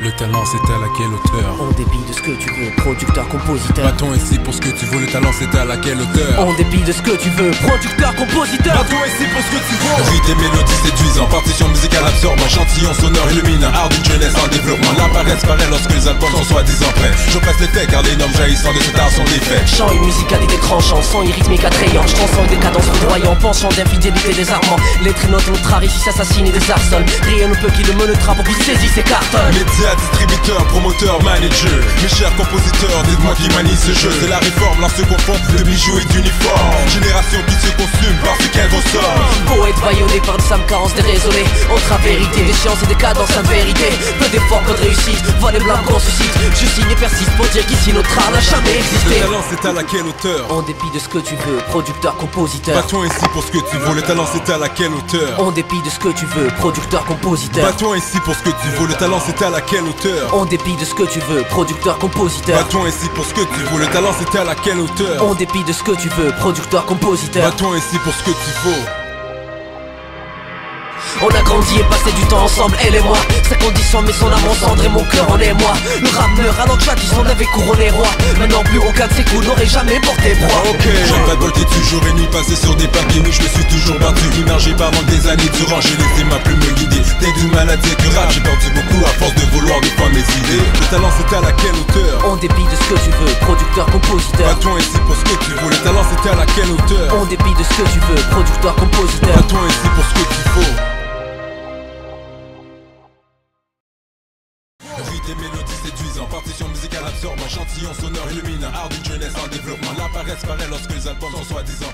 Le talent c'est à laquelle hauteur? En dépit de ce que tu veux, producteur, compositeur. Bâton ici pour ce que tu veux, le talent c'est à laquelle hauteur? En dépit de ce que tu veux, producteur, compositeur. Bâton ici pour ce que tu veux. Rythme et mélodies séduisants, partition musicale absorbant, chantillon sonore illuminant, art d'une jeunesse en développement. La paresse paraît lorsque les albums sont soi-disant prêts. Je presse les faits car les normes jaillissant de cet art sont des faits. Chant et musicalité tranchant, son rythmique attrayant. Je transcends des cadences foudroyant, penchant d'infidélité désarmant. Les traînotes notre ici s'assassinent et désarçonnent. Rien ne peut qui le menotera pour qu'il saisisse ses cartons. Médias, distributeurs, promoteurs, managers. Mes chers compositeurs, dites-moi qui manie ce jeu. C'est la réforme, l'on se confond de bijoux et d'uniformes. Génération qui se consume parce qu'elle ressort. Poète vaillonné par des âmes carences déraisonnées. Entre vérité, des sciences et des cadences à vérité. Peu d'efforts, peu de réussite, voix les blancs qu'on suscite. Je signe et persiste pour dire qu'ici notre art n'a jamais existé. Le talent c'est à laquelle hauteur? En dépit de ce que tu veux, producteur, compositeur. Bâton ici pour ce que tu veux, le talent c'est à laquelle hauteur? En dépit de ce que tu veux, producteur, compositeur. Bâton ici pour ce que tu veux, le talent c'est à laquelle hauteur? En dépit de ce que tu veux, producteur, compositeur. Bâton ici pour ce que tu veux, le talent c'est à laquelle hauteur? En dépit de ce que tu veux, producteur, compositeur. Bâton ici pour ce que tu veux. On a grandi et passé du temps ensemble, elle et moi. Sa condition met son âme en cendre et mon cœur en émoi. Le rap meurt alors que jadis on avait couronné roi. Maintenant plus aucun de ses coups n'aurait jamais porté froid. J'ai pas volté toujours et nuit passée sur des papiers, mais je me suis toujours battu, immergé par manque des années durant. J'ai laissé ma plume me guider, t'es d'une maladie incurable. J'ai perdu beaucoup à force de vouloir défendre mes idées. Le talent c'est à laquelle hauteur? En dépit de ce que tu veux, producteur, compositeur. Bâton ici pour ce que tu veux, le talent c'est à laquelle hauteur? En dépit de ce que tu veux, producteur, compositeur. Bâton ici pour ce que tu veux. Rythme et mélodies séduisants, partition musicale absorbant, chantillon sonore illuminant, art d'une jeunesse en développement. La paresse paraît lorsque les albums sont soi-disant